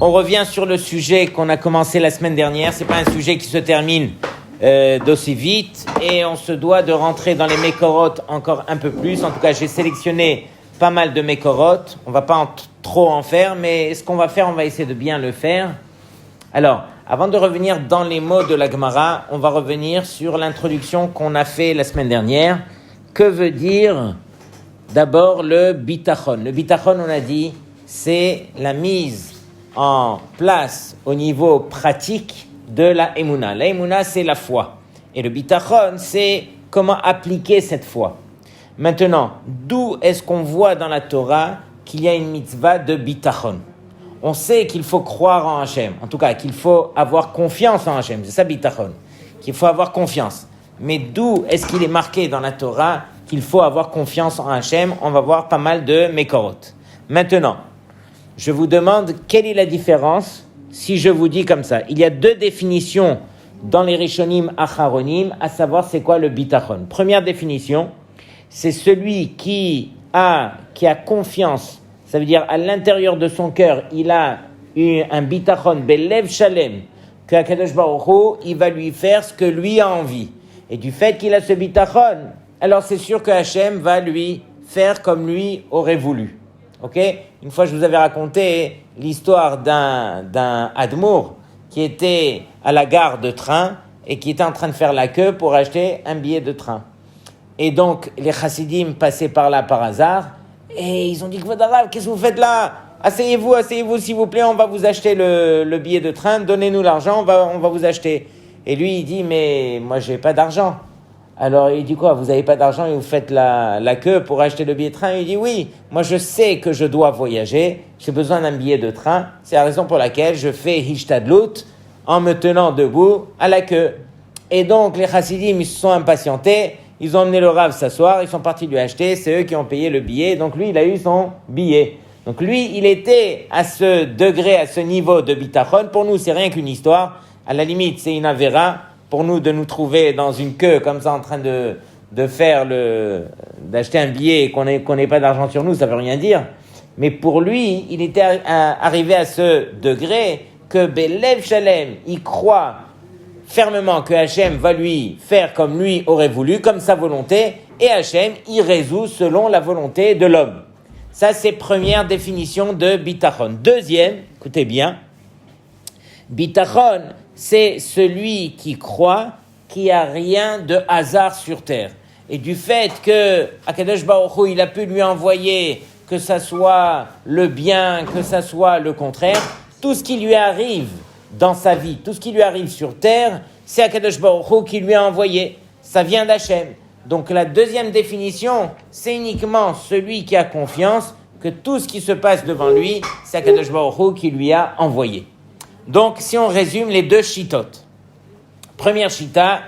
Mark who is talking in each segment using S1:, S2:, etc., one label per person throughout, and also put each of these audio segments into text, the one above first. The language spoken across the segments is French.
S1: On revient sur le sujet qu'on a commencé la semaine dernière. C'est pas un sujet qui se termine d'aussi vite et on se doit de rentrer dans les mécorotes encore un peu plus. En tout cas, j'ai sélectionné pas mal de mécorotes. On va pas trop en faire, mais ce qu'on va faire, on va essayer de bien le faire. Alors, avant de revenir dans les mots de la Gemara, on va revenir sur l'introduction qu'on a fait la semaine dernière. Que veut dire d'abord le bitachon? Le bitachon, on a dit, c'est la mise en place au niveau pratique de la Emouna. La Emouna, c'est la foi. Et le bitachon, c'est comment appliquer cette foi. Maintenant, d'où est-ce qu'on voit dans la Torah qu'il y a une mitzvah de bitachon? On sait qu'il faut croire en Hachem. En tout cas, qu'il faut avoir confiance en Hachem. C'est ça, bitachon. Qu'il faut avoir confiance. Mais d'où est-ce qu'il est marqué dans la Torah qu'il faut avoir confiance en Hachem? On va voir pas mal de mékorot. Maintenant, je vous demande quelle est la différence si je vous dis comme ça. Il y a deux définitions dans les Rishonim Acharonim, à savoir c'est quoi le bitachon. Première définition, c'est celui qui a confiance. Ça veut dire à l'intérieur de son cœur, il a un bitachon belev shalem, que HaKadosh Baruch Hu, il va lui faire ce que lui a envie. Et du fait qu'il a ce bitachon, alors c'est sûr que Hachem va lui faire comme lui aurait voulu. Ok? Une fois, je vous avais raconté l'histoire d'un Admour qui était à la gare de train et qui était en train de faire la queue pour acheter un billet de train. Et donc, les chassidim passaient par là par hasard et ils ont dit, Kvod Harav, qu'est-ce que vous faites là? Asseyez-vous, s'il vous plaît, on va vous acheter le billet de train, donnez-nous l'argent, on va vous acheter. Et lui, il dit, mais moi, j'ai pas d'argent. Alors, il dit quoi? Vous n'avez pas d'argent et vous faites la queue pour acheter le billet de train? Il dit oui, moi je sais que je dois voyager, j'ai besoin d'un billet de train, c'est la raison pour laquelle je fais hishtadlut en me tenant debout à la queue. Et donc, les chassidim, ils se sont impatientés, ils ont emmené le Rav s'asseoir, ils sont partis lui acheter, c'est eux qui ont payé le billet, donc lui, il a eu son billet. Donc lui, il était à ce degré, à ce niveau de bitachon. Pour nous, c'est rien qu'une histoire, à la limite, c'est une avéra. Pour nous, de nous trouver dans une queue comme ça en train d'acheter un billet et qu'on n'ait pas d'argent sur nous, ça veut rien dire. Mais pour lui, il était arrivé à ce degré que Belev Shalem, il croit fermement que Hachem va lui faire comme lui aurait voulu, comme sa volonté, et Hachem, il résout selon la volonté de l'homme. Ça, c'est première définition de bitachon. Deuxième, écoutez bien, bitachon, c'est celui qui croit qu'il n'y a rien de hasard sur terre. Et du fait que HaKadosh Baruch Hu, il a pu lui envoyer que ça soit le bien, que ça soit le contraire, tout ce qui lui arrive dans sa vie, tout ce qui lui arrive sur terre, c'est HaKadosh Baruch Hu qui lui a envoyé. Ça vient d'Hachem. Donc la deuxième définition, c'est uniquement celui qui a confiance que tout ce qui se passe devant lui, c'est HaKadosh Baruch Hu qui lui a envoyé. Donc, si on résume les deux shitot, première shita,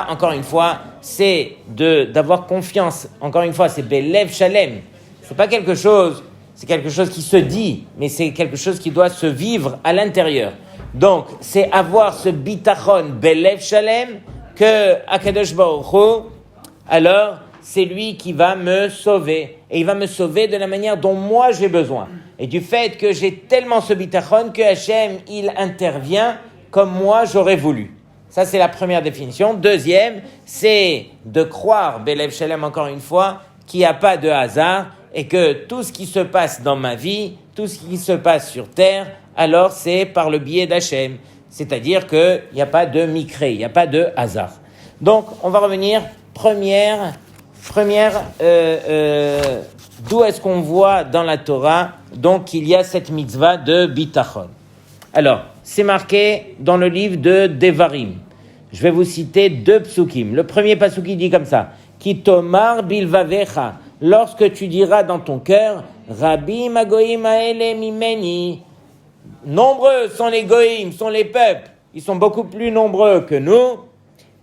S1: encore une fois, c'est d'avoir confiance. Encore une fois, c'est belev shalem. C'est pas quelque chose, c'est quelque chose qui se dit, mais c'est quelque chose qui doit se vivre à l'intérieur. Donc, c'est avoir ce bitachon belev shalem que HaKadosh Baruch Hu, alors, c'est lui qui va me sauver. Et il va me sauver de la manière dont moi j'ai besoin. Et du fait que j'ai tellement ce bitachon que Hachem, il intervient comme moi j'aurais voulu. Ça, c'est la première définition. Deuxième, c'est de croire, Belev Shalem encore une fois, qu'il n'y a pas de hasard et que tout ce qui se passe dans ma vie, tout ce qui se passe sur terre, alors c'est par le biais d'Hachem. C'est-à-dire qu'il n'y a pas de mikré, il n'y a pas de hasard. Donc, on va revenir, première d'où est-ce qu'on voit dans la Torah donc qu'il y a cette mitzvah de bitachon. Alors, c'est marqué dans le livre de Devarim. Je vais vous citer deux psukim. Le premier pasuk dit comme ça: Ki tomar bilvavecha, lorsque tu diras dans ton cœur, Rabbi magoim haele mimeni. Nombreux sont les goïms, sont les peuples. Ils sont beaucoup plus nombreux que nous.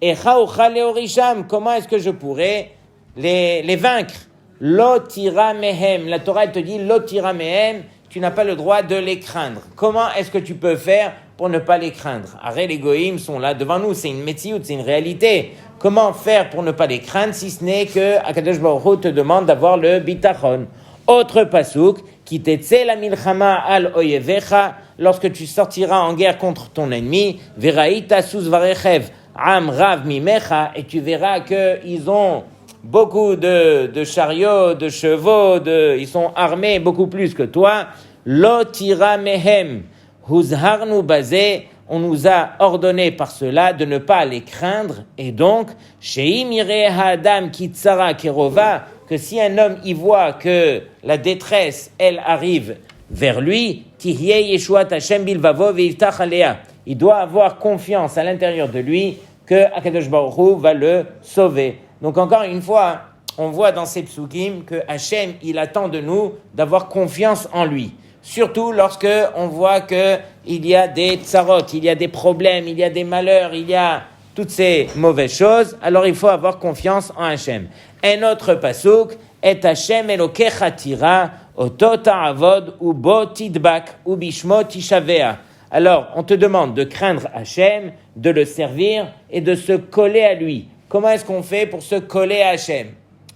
S1: Et chaoucha leorisham, comment est-ce que je pourrais les vaincre? Lotira mehem. La Torah elle te dit lotira mehem. Tu n'as pas le droit de les craindre. Comment est-ce que tu peux faire pour ne pas les craindre? Arrête, les goïms sont là devant nous. C'est une métiout, c'est une réalité. Comment faire pour ne pas les craindre si ce n'est que HaKadosh Baruch Hu te demande d'avoir le bitachon? Autre pasouk, qui t'etse la milchama al oyevecha, lorsque tu sortiras en guerre contre ton ennemi, veraïta susvarechev am rav mimecha, et tu verras qu'ils ont beaucoup de chariots, de chevaux, ils sont armés beaucoup plus que toi. Lo tira mehem huzharnu bazé, on nous a ordonné par cela de ne pas les craindre, et donc, sheim yireh ha'adam kitsara kerova, que si un homme y voit que la détresse, elle arrive vers lui, tihyeh yeshuat Hashem bilvavo ve'iftach alea, il doit avoir confiance à l'intérieur de lui que Akadosh Baruch Hu va le sauver. Donc encore une fois, on voit dans ces psukim que Hashem, il attend de nous d'avoir confiance en lui. Surtout lorsque on voit que il y a des tsarot, il y a des problèmes, il y a des malheurs, il y a toutes ces mauvaises choses, alors il faut avoir confiance en Hashem. Un autre pasuk, et Hashem Elokecha tira, oto ta'avod, ou bo tidbak, ou bishmo tishavea. Alors, on te demande de craindre Hashem, de le servir et de se coller à lui. Comment est-ce qu'on fait pour se coller à Hashem?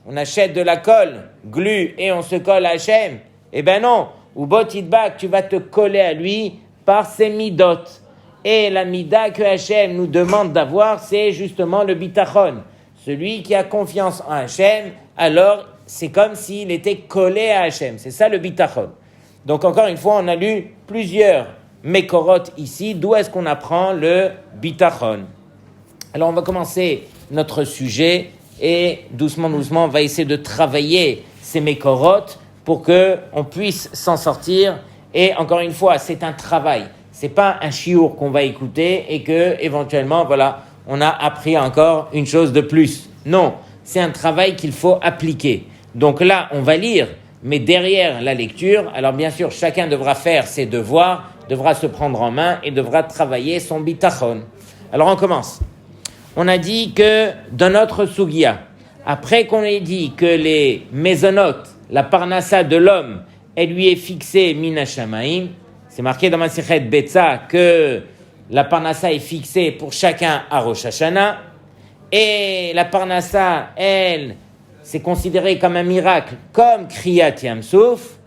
S1: On achète de la colle, glu, et on se colle à Hashem? Eh ben non, ou botidbak, tu vas te coller à lui par ses midot. Et la mida que Hashem nous demande d'avoir, c'est justement le bitachon. Celui qui a confiance en Hashem, alors c'est comme s'il était collé à Hashem. C'est ça le bitachon. Donc encore une fois, on a lu plusieurs mekorot ici. D'où est-ce qu'on apprend le bitachon? Alors on va commencer notre sujet et doucement, on va essayer de travailler ces mekorot pour qu'on puisse s'en sortir. Et encore une fois, c'est un travail. C'est pas un chiour qu'on va écouter et que éventuellement, voilà, on a appris encore une chose de plus. Non, c'est un travail qu'il faut appliquer. Donc là, on va lire, mais derrière la lecture, alors bien sûr, chacun devra faire ses devoirs, devra se prendre en main et devra travailler son bitachon. Alors on commence. On a dit que dans notre sugia, après qu'on ait dit que les mésonotes, la parnassa de l'homme, elle lui est fixée mina shamaim, c'est marqué dans Masechet Betza que la parnassa est fixée pour chacun à Rosh Hashanah, et la parnassa, elle, c'est considéré comme un miracle, comme Kriyat Yamsouf.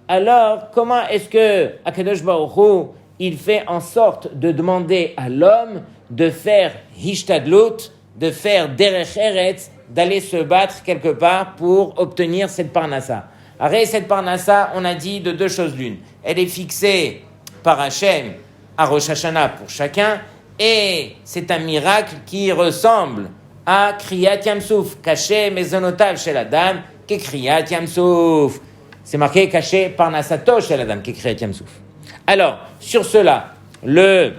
S1: Alors, comment est-ce que Akadosh Baruch Hu, il fait en sorte de demander à l'homme de faire Hishtadlut, de faire Derech Eretz, d'aller se battre quelque part pour obtenir cette parnassa? Après, cette parnassa, on a dit de deux choses l'une. Elle est fixée par Hashem à Rosh Hashanah pour chacun, et c'est un miracle qui ressemble à Kriyat Yamsouf, caché Mezonotav chez la dame, qui est Kriyat Yamsouf. C'est marqué caché Parnassato chez la dame, qui est Kriyat Yamsouf. Alors, sur cela, le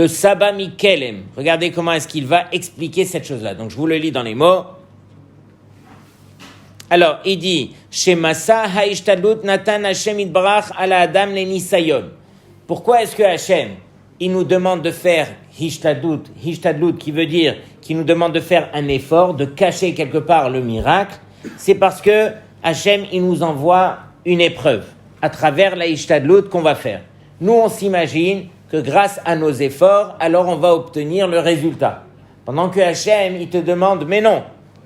S1: Saba Mikelem, regardez comment est-ce qu'il va expliquer cette chose-là. Donc, je vous le lis dans les mots. Alors, il dit, Shemasa haishtadlut natan Hashem itbarach ala adam le nisayon. Pourquoi est-ce que Hashem, il nous demande de faire hishtadlut, qui veut dire qu'il nous demande de faire un effort, de cacher quelque part le miracle? C'est parce que Hashem, il nous envoie une épreuve à travers la hishtadlut qu'on va faire. Nous, on s'imagine que grâce à nos efforts, alors on va obtenir le résultat. Pendant que Hashem, il te demande, mais non,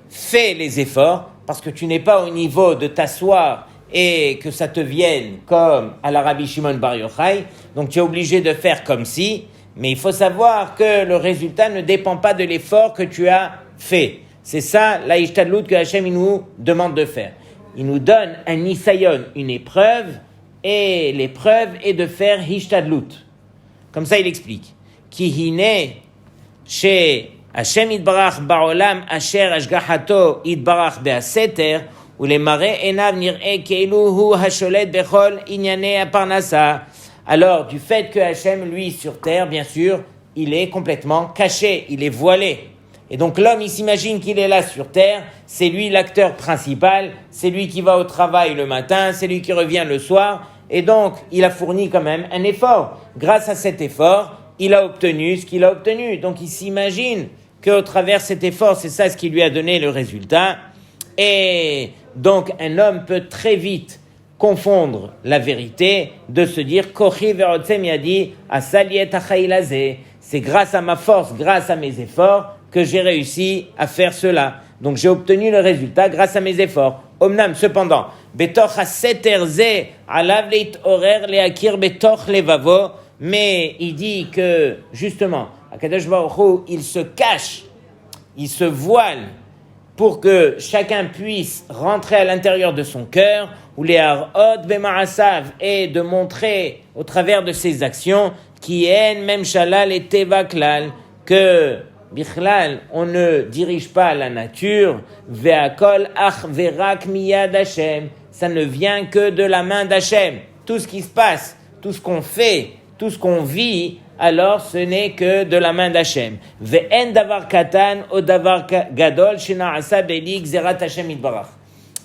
S1: fais les efforts, parce que tu n'es pas au niveau de t'asseoir et que ça te vienne comme à la Rabbi Shimon Bar Yochai, donc tu es obligé de faire comme si, mais il faut savoir que le résultat ne dépend pas de l'effort que tu as fait. C'est ça la Hishtadlut que Hashem il nous demande de faire. Il nous donne un nisayon, une épreuve, et l'épreuve est de faire Hishtadlut. Comme ça il explique. Ki hine chez Hashem itbarach ba'olam asher ashgahato itbarach be'aseter ulemare enav nir'e keilu hu hasholet bechol inyane aparnasa. Alors, du fait que Hashem, lui, sur terre, bien sûr, il est complètement caché, il est voilé. Et donc l'homme, il s'imagine qu'il est là sur terre, c'est lui l'acteur principal, c'est lui qui va au travail le matin, c'est lui qui revient le soir, et donc il a fourni quand même un effort. Grâce à cet effort, il a obtenu ce qu'il a obtenu. Donc il s'imagine qu'au travers de cet effort, c'est ça ce qui lui a donné le résultat. Et donc un homme peut très vite confondre la vérité, de se dire Kochi ve'otzem yadi asaliet achailazeh. C'est grâce à ma force, grâce à mes efforts, que j'ai réussi à faire cela. Donc j'ai obtenu le résultat grâce à mes efforts. Omnam, cependant, betoch haseter ze alav leit'orer leakir betoch levavo, mais il dit que, justement, Akadosh Baruch Hu, il se cache, il se voile pour que chacun puisse rentrer à l'intérieur de son cœur, ou les harod bemarasav, et de montrer au travers de ses actions, qui en même shalal et tevaklal, que bichlal, on ne dirige pas la nature, ve'akol ach verak miyad Hashem, ça ne vient que de la main d'Hashem. Tout ce qui se passe, tout ce qu'on fait, tout ce qu'on vit, alors ce n'est que de la main d'Hashem. Ve'en davar katan o davar gadol shena'asa be'li gzerat Hashem itbarach.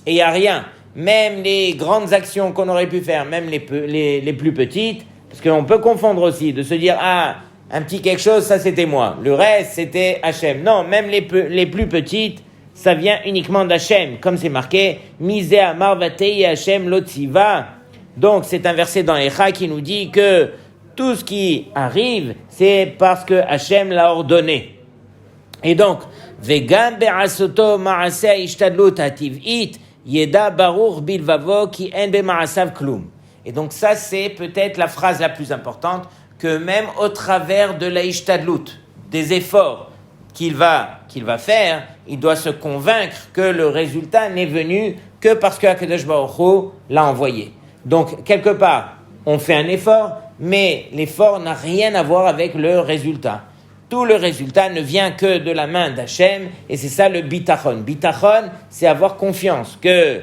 S1: Et il n'y a rien, même les grandes actions qu'on aurait pu faire, même les plus petites, parce qu'on peut confondre aussi, de se dire, ah, un petit quelque chose, ça c'était moi. Le reste, c'était Hachem. Non, même les plus petites, ça vient uniquement d'Hachem. Comme c'est marqué, Misé Amar Vatei Hachem Lotziva. Donc, c'est un verset dans Echa qui nous dit que tout ce qui arrive, c'est parce que Hachem l'a ordonné. Et donc, Vegam Be'asoto Ma'aseh Ishtadlut Hativ'it Yeda Baruch Bilvavo Ki En Be'ma'asav Klum. Et donc, ça, c'est peut-être la phrase la plus importante, que même au travers de la ishtadlut, des efforts qu'il va faire, il doit se convaincre que le résultat n'est venu que parce que Akadosh Baruch Hu l'a envoyé. Donc, quelque part, on fait un effort, mais l'effort n'a rien à voir avec le résultat. Tout le résultat ne vient que de la main d'Hachem, et c'est ça le bitachon. Bitachon, c'est avoir confiance que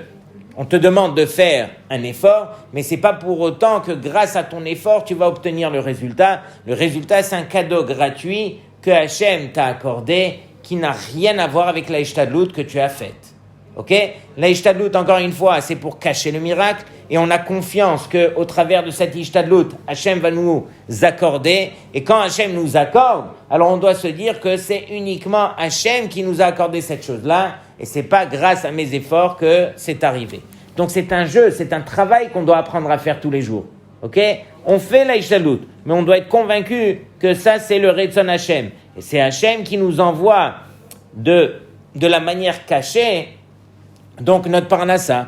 S1: on te demande de faire un effort, mais c'est pas pour autant que grâce à ton effort, tu vas obtenir le résultat. Le résultat, c'est un cadeau gratuit que Hachem t'a accordé, qui n'a rien à voir avec la ishtadlut que tu as faite. Ok? La ishtadlut, encore une fois, c'est pour cacher le miracle, et on a confiance qu'au travers de cette ishtadlut, Hachem va nous accorder, et quand Hachem nous accorde, alors on doit se dire que c'est uniquement Hachem qui nous a accordé cette chose-là, et c'est pas grâce à mes efforts que c'est arrivé. Donc c'est un jeu, c'est un travail qu'on doit apprendre à faire tous les jours. Ok? On fait la ishtadlut, mais on doit être convaincu que ça c'est le Retzon Hachem. Et c'est Hachem qui nous envoie de la manière cachée, donc notre parnassa.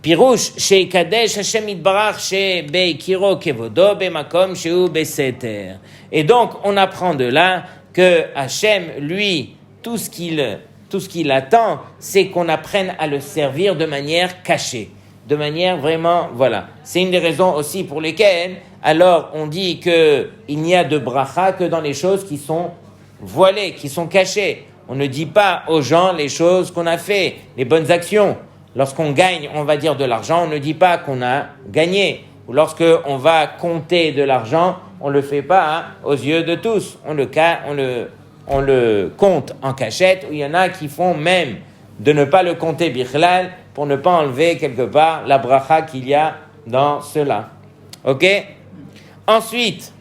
S1: Pirouche, chez Kadesh Hashem Itbarach, chez Beikiro Kevodo, Bemakom, chez Beseter. Et donc on apprend de là que Hachem, lui, tout ce qu'il attend, c'est qu'on apprenne à le servir de manière cachée, de manière vraiment, voilà. C'est une des raisons aussi pour lesquelles, alors on dit que il n'y a de bracha que dans les choses qui sont voilées, qui sont cachées. On ne dit pas aux gens les choses qu'on a fait, les bonnes actions. Lorsqu'on gagne, on va dire de l'argent, on ne dit pas qu'on a gagné. Ou lorsqu'on va compter de l'argent, on ne le fait pas aux yeux de tous. On le compte en cachette, ou il y en a qui font même de ne pas le compter bichlal pour ne pas enlever quelque part la bracha qu'il y a dans cela. Ok? Ensuite,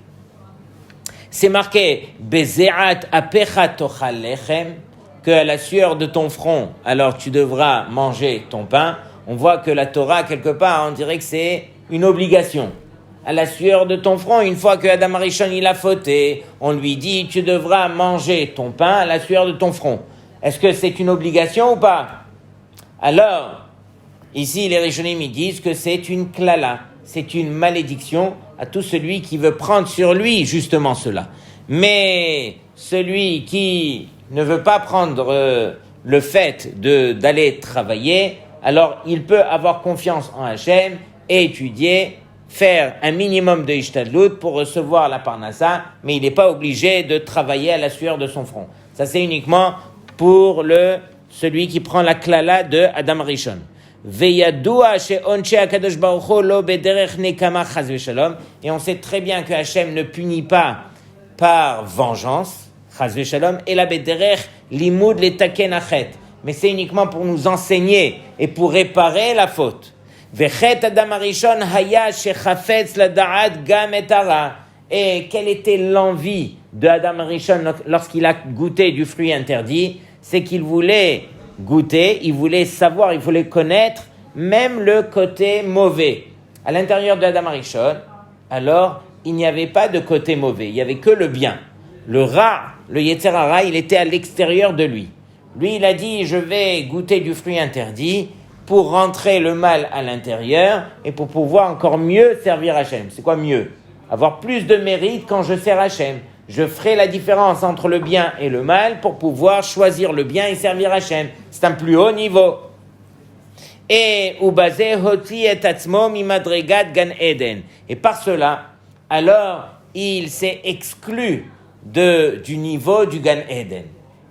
S1: c'est marqué Bezeat apecha tochal lechem, que à la sueur de ton front, alors tu devras manger ton pain. On voit que la Torah, quelque part, on dirait que c'est une obligation. À la sueur de ton front, une fois que Adam Arishon il a fauté, on lui dit tu devras manger ton pain à la sueur de ton front. Est-ce que c'est une obligation ou pas? Alors, ici les Rishonim ils disent que c'est une klala, c'est une malédiction à tout celui qui veut prendre sur lui justement cela. Mais celui qui ne veut pas prendre le fait d'aller travailler, alors il peut avoir confiance en Hachem et étudier, faire un minimum de ishtadlut pour recevoir la parnassa, mais il n'est pas obligé de travailler à la sueur de son front. Ça c'est uniquement pour celui qui prend la klala de Adam Rishon. Et on sait très bien que Hachem ne punit pas par vengeance, et la bederech limud letaken achet, mais c'est uniquement pour nous enseigner et pour réparer la faute. Vechet Adam Arishon haya shechafetz lada'at gam et hara. Et quelle était l'envie de Adam Arishon lorsqu'il a goûté du fruit interdit? C'est qu'il voulait goûter, il voulait savoir, il voulait connaître même le côté mauvais. À l'intérieur de Adam Arishon, alors il n'y avait pas de côté mauvais, il n'y avait que le bien. Le ra, le Yetzer Hara, il était à l'extérieur de lui. Lui, il a dit, je vais goûter du fruit interdit pour rentrer le mal à l'intérieur et pour pouvoir encore mieux servir Hachem. C'est quoi mieux? Avoir plus de mérite quand je sers Hachem. Je ferai la différence entre le bien et le mal pour pouvoir choisir le bien et servir Hachem. C'est un plus haut niveau. Et par cela, alors il s'est exclu du niveau du Gan Eden.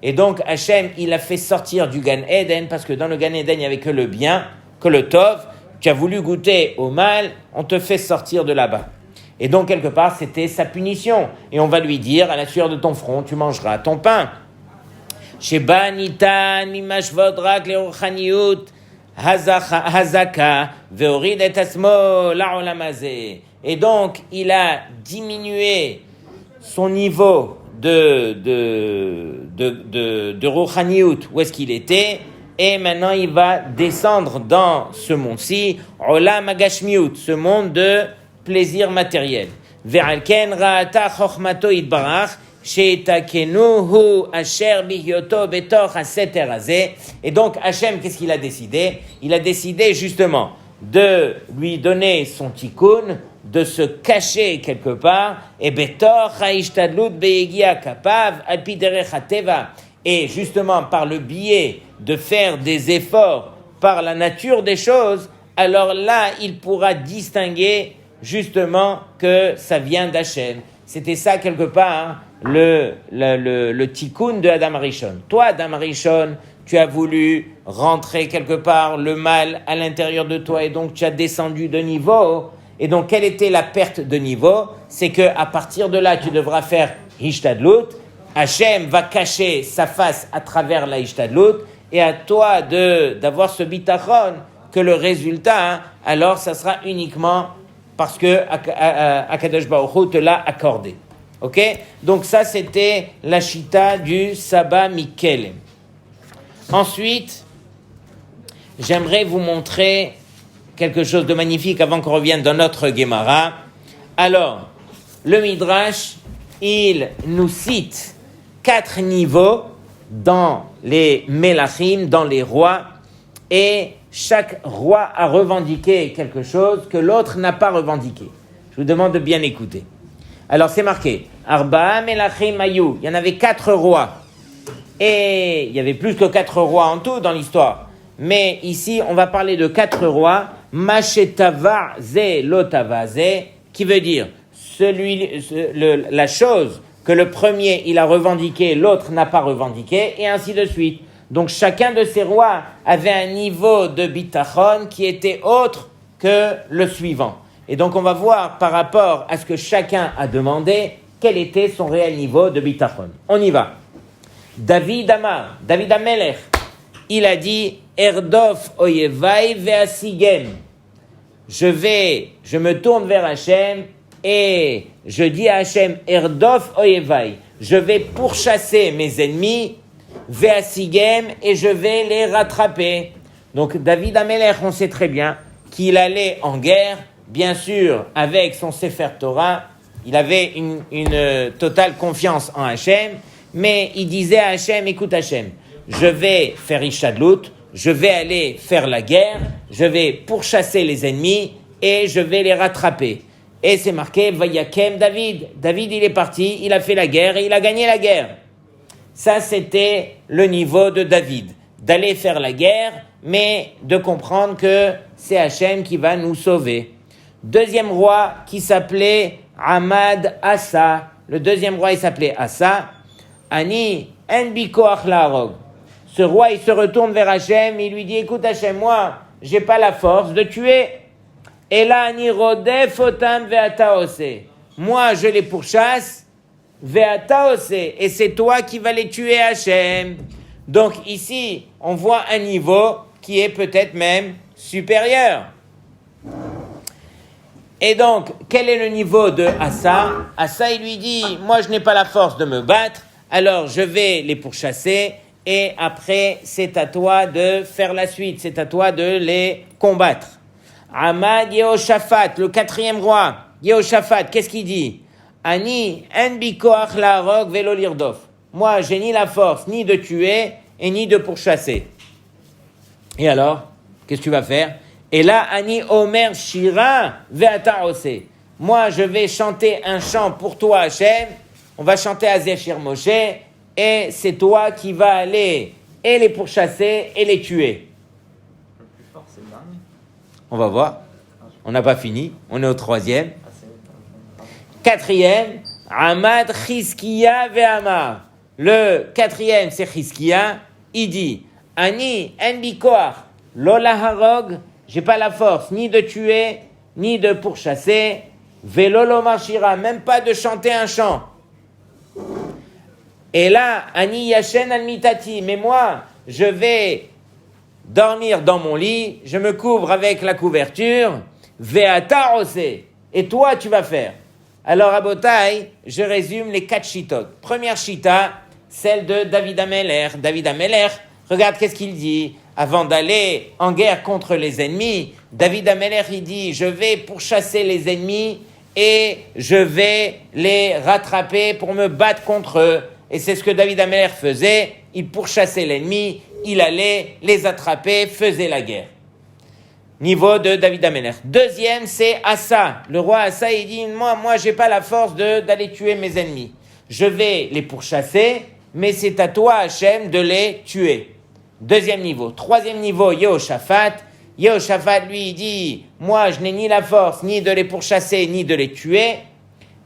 S1: Et donc Hachem, il a fait sortir du Gan Eden parce que dans le Gan Eden, il n'y avait que le bien, que le Tov. Tu as voulu goûter au mal, on te fait sortir de là-bas. Et donc quelque part, c'était sa punition. Et on va lui dire, à la sueur de ton front, tu mangeras ton pain. Sheba nitan mimashvod rak leruchaniut hazaka veorid et asmo la'olam hazeh. Et donc, il a diminué son niveau de Rouhaniout, où est-ce qu'il était, et maintenant il va descendre dans ce monde-ci, Olam Agashmiut, ce monde de plaisir matériel. Ve'alken ra'ata chokhmato itbarach, she'etakenuhu asher bihyoto betoch haseter hazeh. Et donc Hachem, qu'est-ce qu'il a décidé? Il a décidé justement de lui donner son tikkun, de se cacher quelque part, et betor haishtadlut beyegia kapav alpi derech hateva, et justement par le biais de faire des efforts par la nature des choses, alors là il pourra distinguer justement que ça vient d'Hachem. C'était ça quelque part le tikkun de Adam Arishon. Toi Adam Arishon, tu as voulu rentrer quelque part le mal à l'intérieur de toi et donc tu as descendu de niveau. Et donc, quelle était la perte de niveau? C'est qu'à partir de là, tu devras faire Hishtadlut. Hachem va cacher sa face à travers la Hishtadlut. Et à toi d'avoir ce bitachon, que le résultat, alors, ça sera uniquement parce que Akadosh Baruch Hu te l'a accordé. Ok? Donc, ça, c'était la Shita du Saba Mikelem. Ensuite, j'aimerais vous montrer quelque chose de magnifique avant qu'on revienne dans notre Gemara. Alors, le Midrash, il nous cite 4 niveaux dans les Melachim, dans les rois, et chaque roi a revendiqué quelque chose que l'autre n'a pas revendiqué. Je vous demande de bien écouter. Alors, c'est marqué, Arba'a Melachim Ayu, il y en avait 4 rois, et il y avait plus que 4 rois en tout dans l'histoire. Mais ici, on va parler de 4 rois, Mashetava ze lotava ze, qui veut dire la chose que le premier il a revendiqué, l'autre n'a pas revendiqué, et ainsi de suite. Donc chacun de ces rois avait un niveau de bitachon qui était autre que le suivant. Et donc on va voir par rapport à ce que chacun a demandé, quel était son réel niveau de bitachon. On y va. David Amelech, il a dit Erdof oyevai ve'asigem. Je me tourne vers Hachem et je dis à Hachem Erdof oyevai. Je vais pourchasser mes ennemis ve'asigem et je vais les rattraper. Donc David Amelech, on sait très bien qu'il allait en guerre, bien sûr avec son Sefer Torah. Il avait une totale confiance en Hachem, mais il disait à Hachem, écoute Hachem, je vais faire Ishadlut, je vais aller faire la guerre, je vais pourchasser les ennemis et je vais les rattraper. Et c'est marqué, Vayakem David. David, il est parti, il a fait la guerre et il a gagné la guerre. Ça, c'était le niveau de David, d'aller faire la guerre, mais de comprendre que c'est Hachem qui va nous sauver. Deuxième roi qui s'appelait Ahmad Asa. Le deuxième roi, il s'appelait Asa. Ani en bikoach la'arog. Ce roi, il se retourne vers Hachem, il lui dit, écoute Hachem, moi, j'ai pas la force de tuer. Et là, ani rodef otam ve'ata ose. Moi, je les pourchasse, ve'ata ose. Et c'est toi qui vas les tuer, Hachem. Donc ici, on voit un niveau qui est peut-être même supérieur. Et donc, quel est le niveau de Asa? Asa, il lui dit, moi, je n'ai pas la force de me battre, alors je vais les pourchasser. Et après, c'est à toi de faire la suite, c'est à toi de les combattre. Ahmad Yehoshaphat, le 4e roi, Yehoshaphat, qu'est-ce qu'il dit? Ani en bikoach la'arog velo lirdof. Moi, j'ai ni la force ni de tuer et ni de pourchasser. Et alors, Qu'est-ce que tu vas faire? Et là, Ani Omer Shira Ve'ata Ose. Moi, je vais chanter un chant pour toi, Hachem. On va chanter à Zéchir Moshe. Et c'est toi qui vas aller et les pourchasser et les tuer.
S2: Le plus fort, c'est le dernier.
S1: On va voir. On n'a pas fini. On est au 3e. 4e, Amad Chizkiya Ve'amar. Le 4e, c'est Chizkiya. Il dit, Ani en bikoar, lola harog, j'ai pas la force ni de tuer, ni de pourchasser, velolo marchira, même pas de chanter un chant. Et là, Ani yashen al mitati, mais moi, je vais dormir dans mon lit, je me couvre avec la couverture, ve'ata ose, et toi, tu vas faire. Alors, à Botaï, je résume les 4 shitot. Première shita, celle de David Ameler. David Ameler, regarde qu'est-ce qu'il dit. Avant d'aller en guerre contre les ennemis, David Ameler, il dit, je vais pourchasser les ennemis et je vais les rattraper pour me battre contre eux. Et c'est ce que David Ameler faisait. Il pourchassait l'ennemi, il allait les attraper, faisait la guerre. Niveau de David Ameler. Deuxième, c'est Asa. Le roi Asa, il dit, moi, j'ai pas la force d'aller tuer mes ennemis. Je vais les pourchasser, mais c'est à toi, Hachem, de les tuer. Deuxième niveau. Troisième niveau, Yehoshaphat. Yehoshaphat, lui, il dit, moi, je n'ai ni la force, ni de les pourchasser, ni de les tuer,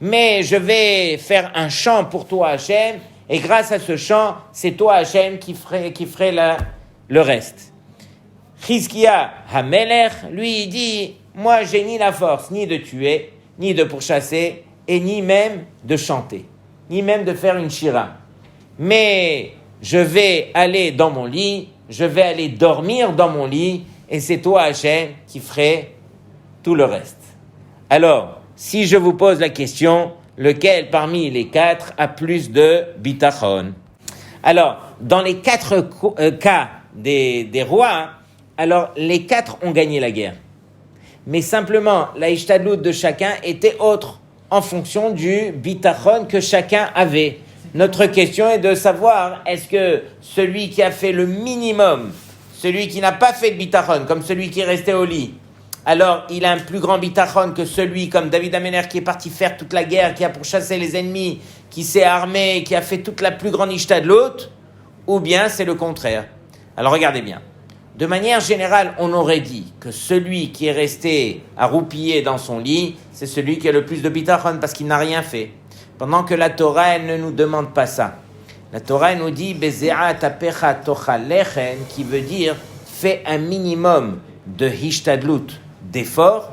S1: mais je vais faire un chant pour toi, Hachem, et grâce à ce chant, c'est toi, Hachem, qui ferait le reste. Chizkiya Hamelech, lui, il dit, moi, j'ai ni la force, ni de tuer, ni de pourchasser, et ni même de chanter, ni même de faire une shira. Mais je vais aller dans mon lit, je vais aller dormir dans mon lit, et c'est toi, Hachem, qui ferait tout le reste. Alors, si je vous pose la question, lequel parmi les 4 a plus de bitachon? Alors, dans les 4 cas des rois, alors les 4 ont gagné la guerre. Mais simplement, la ishtadlout de chacun était autre, en fonction du bitachon que chacun avait. Notre question est de savoir, est-ce que celui qui a fait le minimum, celui qui n'a pas fait de bitachon, comme celui qui est resté au lit, alors il a un plus grand bitachon que celui comme David Ameler qui est parti faire toute la guerre, qui a pourchassé les ennemis, qui s'est armé, qui a fait toute la plus grande ishtadlout, ou bien c'est le contraire. Alors regardez bien. De manière générale, on aurait dit que celui qui est resté à roupiller dans son lit, c'est celui qui a le plus de bitachon parce qu'il n'a rien fait. Pendant que la Torah, elle ne nous demande pas ça. La Torah, elle nous dit Beze'at apecha tochal lechem, qui veut dire fais un minimum de hishtadlut, d'effort,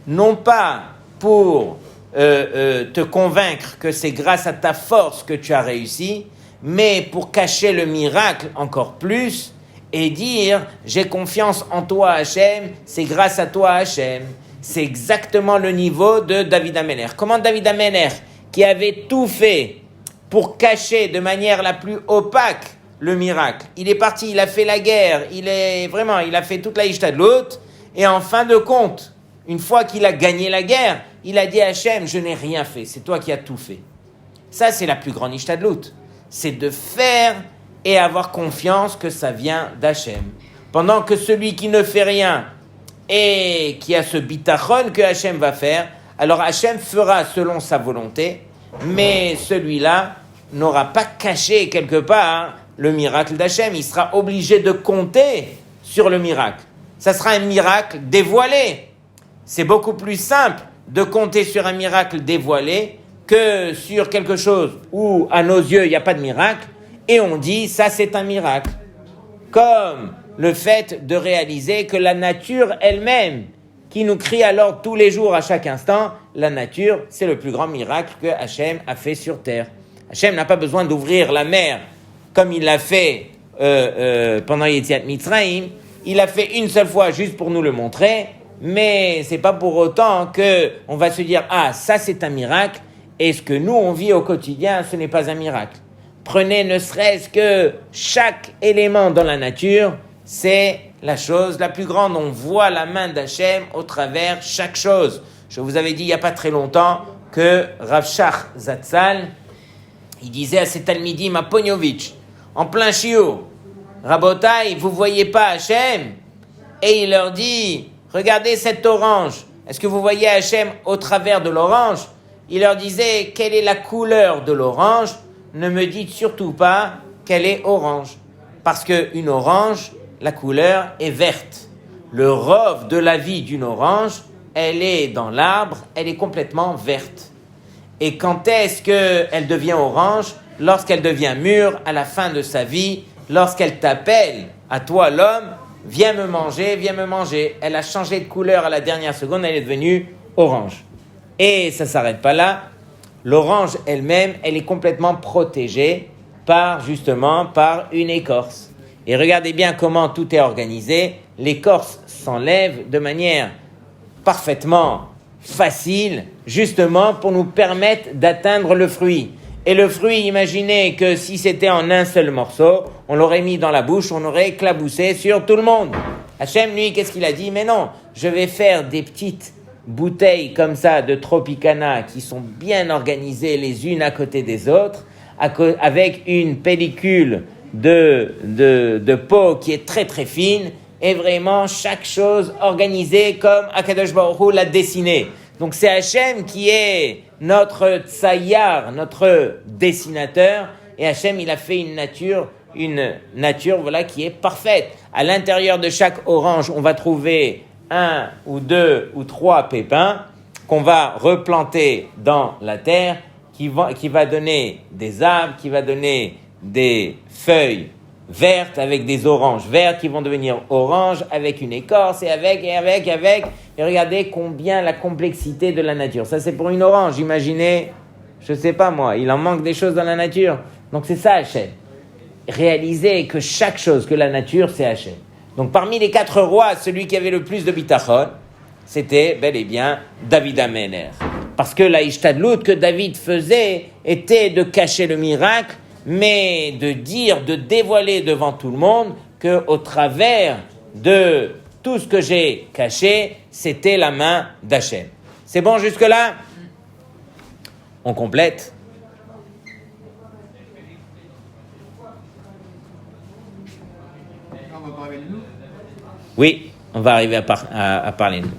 S1: non pas pour te convaincre que c'est grâce à ta force que tu as réussi, mais pour cacher le miracle encore plus et dire j'ai confiance en toi Hachem, c'est grâce à toi Hachem. C'est exactement le niveau de David Ameler. Comment David Ameler, qui avait tout fait pour cacher de manière la plus opaque le miracle, il est parti, il a fait la guerre, il a fait toute la ishtadlout, et en fin de compte, une fois qu'il a gagné la guerre, il a dit à Hachem, je n'ai rien fait, c'est toi qui as tout fait. Ça, c'est la plus grande ishtadlout. C'est de faire et avoir confiance que ça vient d'Hachem. Pendant que celui qui ne fait rien et qui a ce bitachon que Hachem va faire, alors Hachem fera selon sa volonté, mais celui-là n'aura pas caché quelque part le miracle d'Hachem. Il sera obligé de compter sur le miracle. Ça sera un miracle dévoilé. C'est beaucoup plus simple de compter sur un miracle dévoilé que sur quelque chose où, à nos yeux, il n'y a pas de miracle, et on dit, ça c'est un miracle. Comme le fait de réaliser que la nature elle-même, qui nous crie alors tous les jours, à chaque instant, la nature, c'est le plus grand miracle que Hachem a fait sur terre. Hachem n'a pas besoin d'ouvrir la mer comme il l'a fait pendant Yetziat Mitzrayim. Il l'a fait une seule fois juste pour nous le montrer, mais c'est pas pour autant que on va se dire, ah, ça c'est un miracle, et ce que nous on vit au quotidien, ce n'est pas un miracle. Prenez ne serait-ce que chaque élément dans la nature, c'est la chose la plus grande. On voit la main d'Hachem au travers chaque chose. Je vous avais dit il n'y a pas très longtemps que Rav Shach Zatzal, il disait à ses talmidim à Ponyovitch, en plein shiur, Rabotai, vous voyez pas Hachem? et il leur dit, regardez cette orange. Est-ce que vous voyez Hachem au travers de l'orange? Il leur disait, quelle est la couleur de l'orange? Ne me dites surtout pas qu'elle est orange. Parce qu'une orange, la couleur est verte. Le rove de la vie d'une orange, elle est dans l'arbre, elle est complètement verte. Et quand est-ce qu'elle devient orange? Lorsqu'elle devient mûre, à la fin de sa vie, lorsqu'elle t'appelle, à toi l'homme, viens me manger, viens me manger. Elle a changé de couleur à la dernière seconde, elle est devenue orange. Et ça ne s'arrête pas là. L'orange elle-même, elle est complètement protégée par une écorce. Et regardez bien comment tout est organisé. L'écorce s'enlève de manière parfaitement facile, justement pour nous permettre d'atteindre le fruit. Et le fruit, imaginez que si c'était en un seul morceau, on l'aurait mis dans la bouche, on aurait éclaboussé sur tout le monde. Hachem, lui, qu'est-ce qu'il a dit? Mais non, je vais faire des petites bouteilles comme ça de Tropicana qui sont bien organisées les unes à côté des autres, avec une pellicule de peau qui est très très fine, et vraiment chaque chose organisée comme Akadosh Baruch Hu l'a dessinée. Donc c'est Hachem qui est notre tsayar, notre dessinateur, et Hachem il a fait une nature voilà, qui est parfaite. À l'intérieur de chaque orange, on va trouver 1 ou 2 ou 3 pépins qu'on va replanter dans la terre, qui va donner des arbres, qui va donner des feuilles vertes avec des oranges vertes qui vont devenir oranges avec une écorce et avec. Et regardez combien la complexité de la nature. Ça, c'est pour une orange. Imaginez, je sais pas moi, il en manque des choses dans la nature. Donc, c'est ça, Hachem. Réalisez que chaque chose, que la nature, c'est Hachem. Donc, parmi les 4 rois, celui qui avait le plus de bitachon, c'était bel et bien David Améler. Parce que la ishtadlout que David faisait était de cacher le miracle, mais de dire, de dévoiler devant tout le monde qu'au travers de tout ce que j'ai caché, c'était la main d'Hachem. C'est bon jusque-là? On complète.
S3: On va parler de nous.
S1: Oui, on va arriver à parler de nous.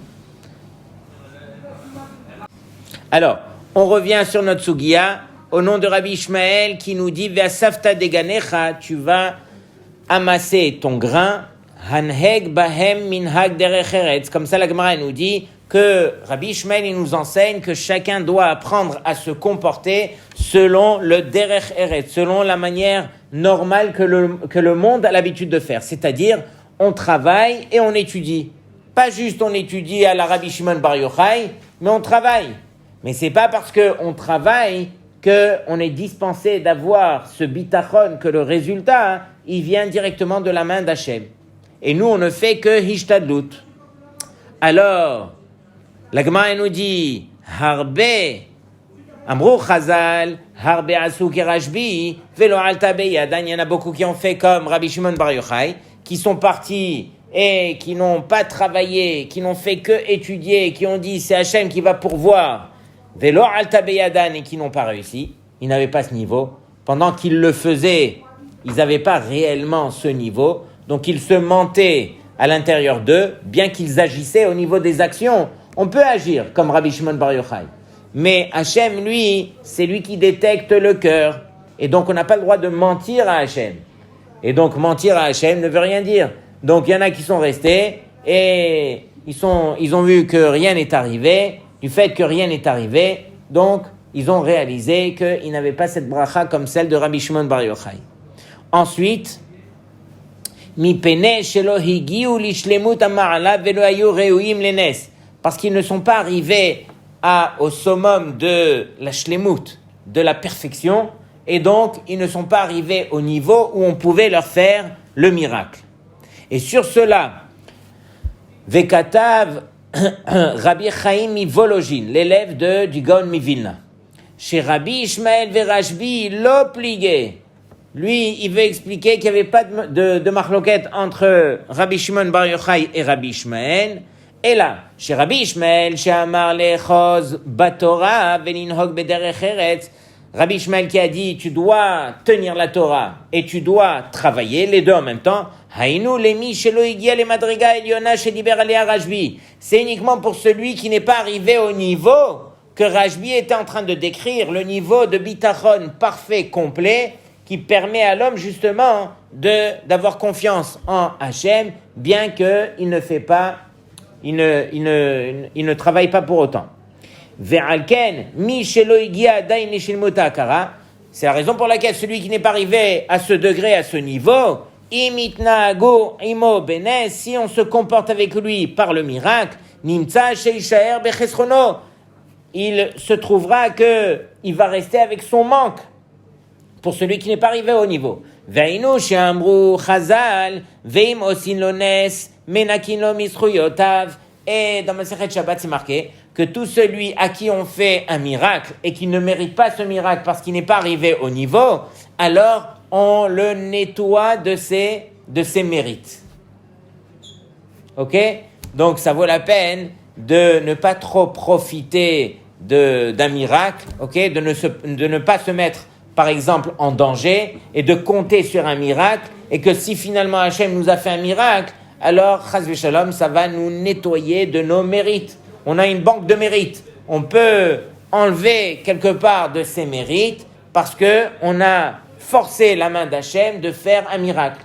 S1: Alors, on revient sur notre sugiya au nom de Rabbi Ishmael qui nous dit Ve'asafta deganecha, tu vas amasser ton grain, hanheg bahem minhag derech eretz. Comme ça, la Gemara nous dit que Rabbi Ishmael il nous enseigne que chacun doit apprendre à se comporter selon le derech eretz, selon la manière normale que le monde a l'habitude de faire. C'est-à-dire, on travaille et on étudie. Pas juste on étudie à la Rabbi Shimon Bar Yochai, mais on travaille. Mais c'est pas parce qu'on travaille qu'on est dispensé d'avoir ce bitachon, que le résultat, il vient directement de la main d'Hachem. Et nous, on ne fait que hishtadlut. Alors, la Gemara nous dit, Harbe, Amrou Chazal, Harbe Asu Kerashbi, Velo Alta Beyadan, il y en a beaucoup qui ont fait comme Rabbi Shimon Bar Yochai, qui sont partis et qui n'ont pas travaillé, qui n'ont fait que étudier, qui ont dit c'est Hachem qui va pourvoir, Velo Alta Beyadan, et qui n'ont pas réussi. Ils n'avaient pas ce niveau. Pendant qu'ils le faisaient, ils n'avaient pas réellement ce niveau. Donc ils se mentaient à l'intérieur d'eux, bien qu'ils agissaient au niveau des actions. On peut agir comme Rabbi Shimon Bar Yochai. Mais Hachem, lui, c'est lui qui détecte le cœur. Et donc on n'a pas le droit de mentir à Hachem. Et donc mentir à Hachem ne veut rien dire. Donc il y en a qui sont restés et ils ont vu que rien n'est arrivé. Du fait que rien n'est arrivé, donc ils ont réalisé qu'ils n'avaient pas cette bracha comme celle de Rabbi Shimon Bar Yochai. Ensuite, parce qu'ils ne sont pas arrivés au summum de la shlemut, de la perfection, et donc ils ne sont pas arrivés au niveau où on pouvait leur faire le miracle. Et sur cela, Vekatav Rabbi Chaim Mivologine, l'élève du Gaon Mivilna. Chez Rabbi Ishmael Verashbi, l'obligé. Lui, il veut expliquer qu'il n'y avait pas de marloquette entre Rabbi Shimon Bar Yochai et Rabbi Ishmael. Et là, chez Rabbi Ishmael, chez Amar Lechoz Batora, Veninhog Bederech Eretz, Rabbi Ishmael qui a dit tu dois tenir la Torah et tu dois travailler, les deux en même temps. Haïnou lemi shelo igia le madriga eliona shediber alea Rashbi. C'est uniquement pour celui qui n'est pas arrivé au niveau que Rashbi était en train de décrire, le niveau de bitachon parfait, complet, qui permet à l'homme justement d'avoir confiance en Hachem, bien qu'il ne fait pas, il ne travaille pas pour autant. Ve'alken mi shelo igia dain lishilmut ha'akara. C'est la raison pour laquelle celui qui n'est pas arrivé à ce degré, à ce niveau, imitna'ago imo benes, si on se comporte avec lui par le miracle, nimtza sheishaer bechesrono, il se trouvera que il va rester avec son manque. Pour celui qui n'est pas arrivé au niveau. Ve'inu she'amru chazal ve'im osin lo nes menakin lo misruyotav. Et dans Masechet Shabbat, c'est marqué que tout celui à qui on fait un miracle et qui ne mérite pas ce miracle parce qu'il n'est pas arrivé au niveau, alors on le nettoie de ses mérites. Ok? Donc ça vaut la peine de ne pas trop profiter d'un miracle, ok? De ne pas se mettre, par exemple, en danger et de compter sur un miracle et que si finalement Hachem nous a fait un miracle, alors, chas v'shalom, ça va nous nettoyer de nos mérites. On a une banque de mérites. On peut enlever quelque part de ces mérites parce qu'on a forcé la main d'Hachem de faire un miracle.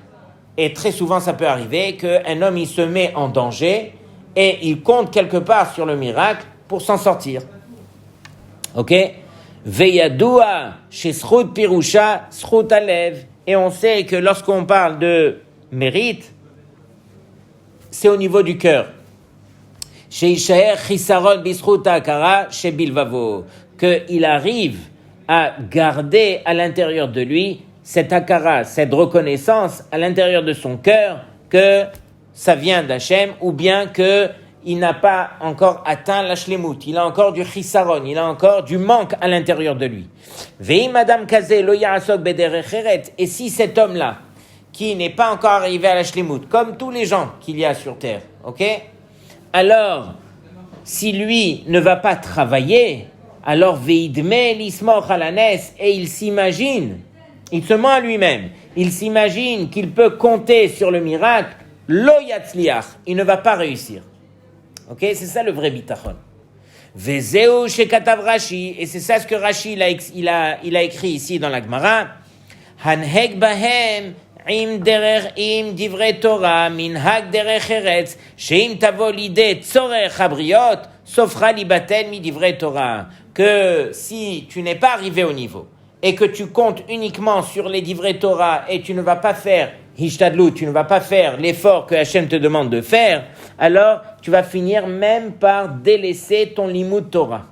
S1: Et très souvent, ça peut arriver qu'un homme, il se met en danger et il compte quelque part sur le miracle pour s'en sortir. Ok? Veyadua chez Srout Pirusha, Srout Alev. Et on sait que lorsqu'on parle de mérite, c'est au niveau du cœur. Sheishaer chisaron bisrout ha'akara shebilvavo. Qu'il arrive à garder à l'intérieur de lui cette akara, cette reconnaissance à l'intérieur de son cœur que ça vient d'Hachem ou bien qu'il n'a pas encore atteint la shlemut. Il a encore du chisaron, il a encore du manque à l'intérieur de lui. Ve'im adam kaze lo ya'asok bederech eret. Et si cet homme-là, qui n'est pas encore arrivé à la shlemut, comme tous les gens qu'il y a sur terre, ok? Alors, si lui ne va pas travailler, alors veidme l'ismoch alanes, et il s'imagine, il se ment à lui-même, il s'imagine qu'il peut compter sur le miracle, lo yatzliach, il ne va pas réussir. Ok? C'est ça le vrai bitachon. Vezeu shekatav Rashi, et c'est ça ce que Rashi il a écrit ici dans la Gemara, hanheg bahem im divrei Torah minhag derech eretz sheim tavo lidei tzorech habriot sofra libatel mi divrei Torah. Que si tu n'es pas arrivé au niveau et que tu comptes uniquement sur les divrei Torah et tu ne vas pas faire hishtadlut, tu ne vas pas faire l'effort que Hachem te demande de faire, alors tu vas finir même par délaisser ton limud Torah.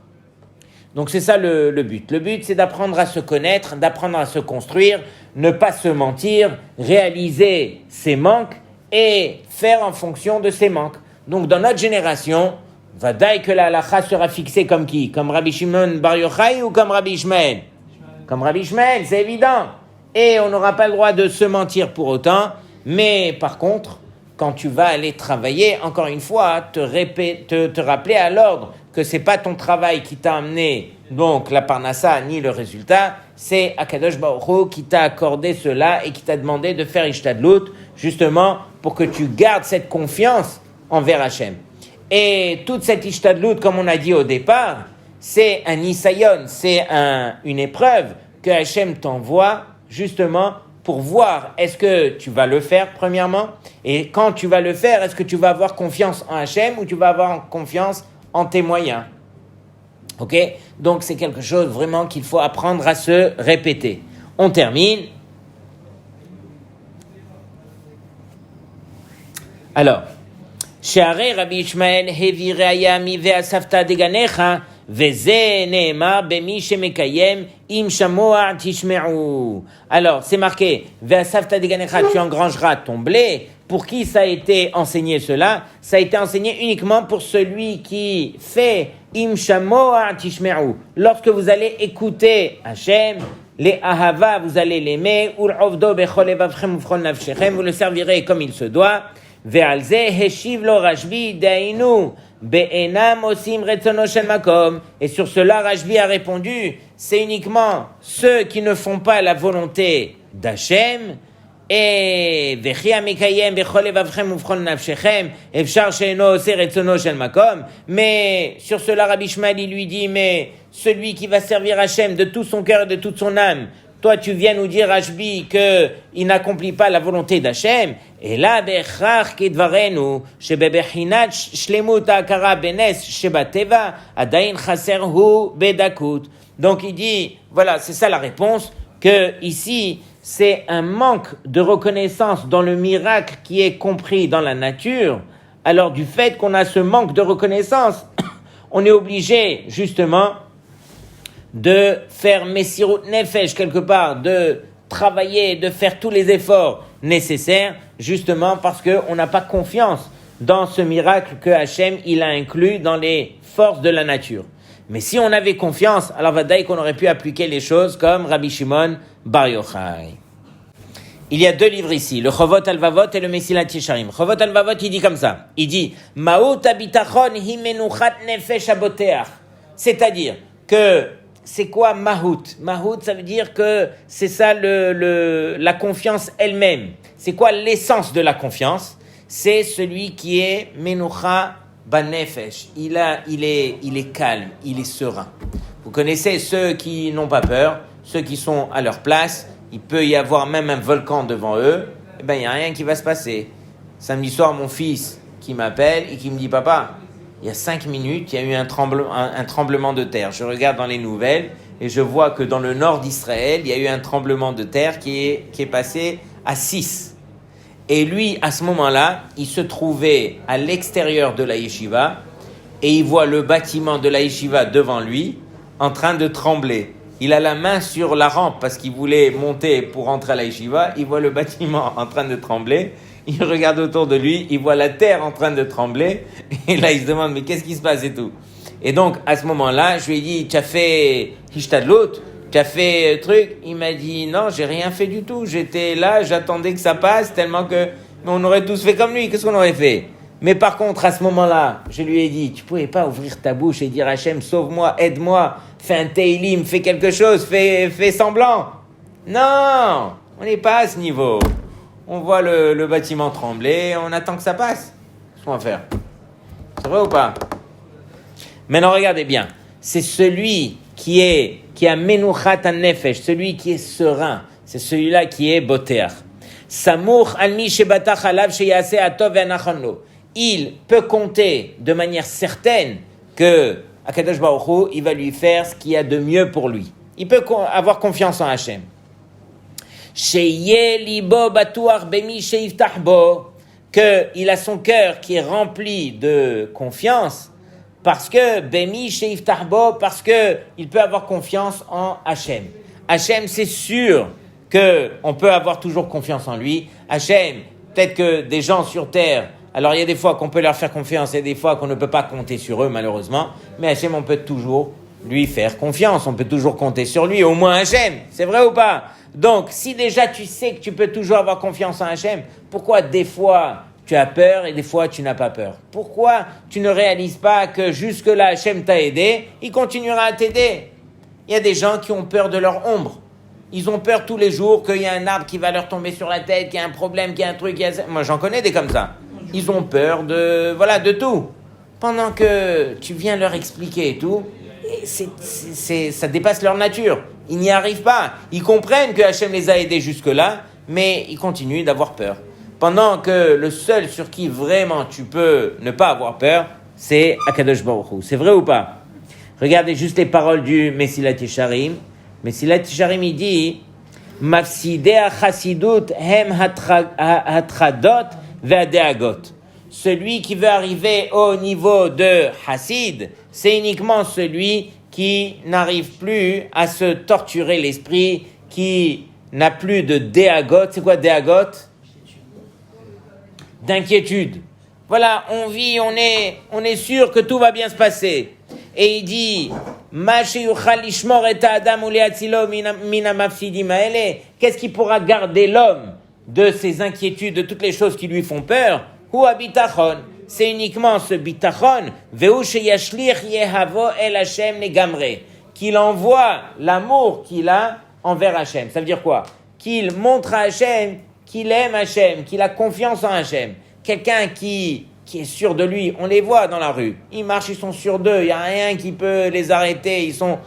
S1: Donc c'est ça le but. Le but, c'est d'apprendre à se connaître, d'apprendre à se construire, ne pas se mentir, réaliser ses manques et faire en fonction de ses manques. Donc dans notre génération, vadaï que la halakha sera fixée comme qui? Comme Rabbi Shimon Bar Yochai ou comme Rabbi Ishmael? Comme Rabbi Ishmael, c'est évident. Et on n'aura pas le droit de se mentir pour autant. Mais par contre, quand tu vas aller travailler, encore une fois, te rappeler à l'ordre que c'est pas ton travail qui t'a amené donc la parnassa ni le résultat, c'est Akadosh Baruch Hu qui t'a accordé cela et qui t'a demandé de faire Ishtadlut, justement pour que tu gardes cette confiance envers Hachem. Et toute cette Ishtadlut, comme on a dit au départ, c'est un Nisayon, c'est une épreuve que Hachem t'envoie justement pour voir est-ce que tu vas le faire premièrement, et quand tu vas le faire, est-ce que tu vas avoir confiance en Hachem ou tu vas avoir confiance en tes moyens. Ok? Donc c'est quelque chose vraiment qu'il faut apprendre à se répéter. On termine. Alors, She'arei Rabbi Ishmael hevi re'aya mi ve'asafta deganecha veze ne'emar bemi shemekayem im shamoa tishme'u. Alors, c'est marqué ve'asafta deganecha, tu engrangeras ton blé. Pour qui ça a été enseigné cela? Ça a été enseigné uniquement pour celui qui fait im shamoa tishme'u. Lorsque vous allez écouter Hachem, les ahava, vous allez l'aimer, ul'ovdo bechol levavchem ufchol nafshechem, vous le servirez comme il se doit. Ve'alze heshiv lo Rashbi dainu Be'enam osim retzono shel makom. Et sur cela, Rashbi a répondu, c'est uniquement ceux qui ne font pas la volonté d'Hachem. Et Vechia mikayem bechol levavchem uvchol nafshechem efshar she'eno ose retzono shel makom. Mais sur cela, Rabbi Shmuel, il lui dit, mais celui qui va servir Hachem de tout son cœur et de toute son âme, toi, tu viens nous dire, Rashbi, qu'il n'accomplit pas la volonté d'Hachem. Et là, bechach kedvarenu, shebebechinat shlemut ha'akara benes shebateva, adayin chaserhu bedakut. Donc il dit, voilà, c'est ça la réponse, que ici, c'est un manque de reconnaissance dans le miracle qui est compris dans la nature. Alors du fait qu'on a ce manque de reconnaissance, on est obligé, justement, de faire Messirut Nefesh quelque part, de travailler, de faire tous les efforts nécessaires, justement parce qu'on n'a pas confiance dans ce miracle que Hachem il a inclus dans les forces de la nature. Mais si on avait confiance, alors vadaï qu'on aurait pu appliquer les choses comme Rabbi Shimon Bar Yochai. Il y a deux livres ici, le Chovot Alvavot et le Mesilat Yesharim. Chovot Alvavot, il dit comme ça, il dit Maout habitachon hi menuchat nefesh haboteach. C'est-à-dire que c'est quoi Mahout? Mahout, ça veut dire que c'est ça la confiance elle-même. C'est quoi l'essence de la confiance? C'est celui qui est Menucha Banefesh. Il est calme, il est serein. Vous connaissez ceux qui n'ont pas peur, ceux qui sont à leur place. Il peut y avoir même un volcan devant eux. Eh bien, il n'y a rien qui va se passer. Samedi soir, mon fils qui m'appelle et qui me dit « Papa, il y a 5 minutes, il y a eu un tremblement de terre. » Je regarde dans les nouvelles et je vois que dans le nord d'Israël, il y a eu un tremblement de terre qui est passé à 6. Et lui, à ce moment-là, il se trouvait à l'extérieur de la yeshiva et il voit le bâtiment de la yeshiva devant lui en train de trembler. Il a la main sur la rampe parce qu'il voulait monter pour rentrer à la yeshiva. Il voit le bâtiment en train de trembler. Il regarde autour de lui, il voit la terre en train de trembler. Et là, il se demande, mais qu'est-ce qui se passe et tout. Et donc, à ce moment-là, je lui ai dit, tu as fait Hishtadlut, tu as fait truc. Il m'a dit, non, j'ai rien fait du tout. J'étais là, j'attendais que ça passe tellement que on aurait tous fait comme lui. Qu'est-ce qu'on aurait fait? Mais par contre, à ce moment-là, je lui ai dit, tu pouvais pas ouvrir ta bouche et dire, Hachem, sauve-moi, aide-moi, fais un teilim, fais quelque chose, fais semblant. Non, on n'est pas à ce niveau. On voit le bâtiment trembler, on attend que ça passe. Qu'est-ce qu'on va faire? C'est vrai ou pas? Maintenant, regardez bien. C'est celui qui a menuchat nefesh, celui qui est serein. C'est celui-là qui est boteach. Samour almi shebatach alav sheyase atov ve'anachonlo. Il peut compter de manière certaine que Akadosh Baruch Hu, il va lui faire ce qu'il y a de mieux pour lui. Il peut avoir confiance en Hachem. Sheyeh libo batuach bemi sheiftach bo, qu'il a son cœur qui est rempli de confiance, parce que bemi sheiftach bo, parce que il peut avoir confiance en Hachem. Hachem, c'est sûr que on peut avoir toujours confiance en lui. Hachem, peut-être que des gens sur terre, alors il y a des fois qu'on peut leur faire confiance et des fois qu'on ne peut pas compter sur eux malheureusement, mais Hachem, on peut toujours lui faire confiance, on peut toujours compter sur lui, au moins Hachem, c'est vrai ou pas? Donc, si déjà tu sais que tu peux toujours avoir confiance en Hachem, pourquoi des fois tu as peur et des fois tu n'as pas peur? Pourquoi tu ne réalises pas que jusque-là Hachem t'a aidé, il continuera à t'aider? Il y a des gens qui ont peur de leur ombre. Ils ont peur tous les jours qu'il y a un arbre qui va leur tomber sur la tête, qu'il y a un problème, qu'il y a un truc, moi j'en connais des comme ça. Ils ont peur de tout. Pendant que tu viens leur expliquer et tout, ça dépasse leur nature. Ils n'y arrivent pas. Ils comprennent que Hachem les a aidés jusque-là, mais ils continuent d'avoir peur. Pendant que le seul sur qui vraiment tu peux ne pas avoir peur, c'est Akadosh Baruch Hu. C'est vrai ou pas? Regardez juste les paroles du Mesilat Yesharim. Mesilat Yesharim, il dit Mafsidei ha-chassidut hem hatradot ve'adeagot. Celui qui veut arriver au niveau de Hassid, c'est uniquement celui qui n'arrive plus à se torturer l'esprit, qui n'a plus de déagot. C'est quoi déagot? D'inquiétude. Voilà, on vit, on est sûr que tout va bien se passer. Et il dit, qu'est-ce qui pourra garder l'homme de ses inquiétudes, de toutes les choses qui lui font peur? Ou habitachon, c'est uniquement ce bitachon, veu sheyashlich yehavo el Hashem negamre, qu'il envoie l'amour qu'il a envers Hashem. Ça veut dire quoi? Qu'il montre à Hashem qu'il aime Hashem, qu'il a confiance en Hashem. Quelqu'un qui est sûr de lui, on les voit dans la rue. Ils marchent, ils sont sûrs d'eux, il n'y a rien qui peut les arrêter, ils sont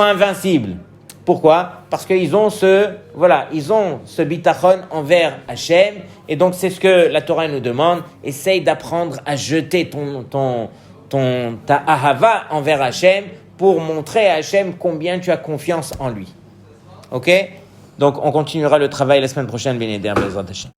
S1: invincibles. Pourquoi? Parce qu'ils ont ce bitachon envers Hashem, et donc c'est ce que la Torah nous demande. Essaye d'apprendre à jeter ta ahava envers Hashem pour montrer à Hashem combien tu as confiance en lui. Ok? Donc on continuera le travail la semaine prochaine, Bénédère, Bezrat Hashem.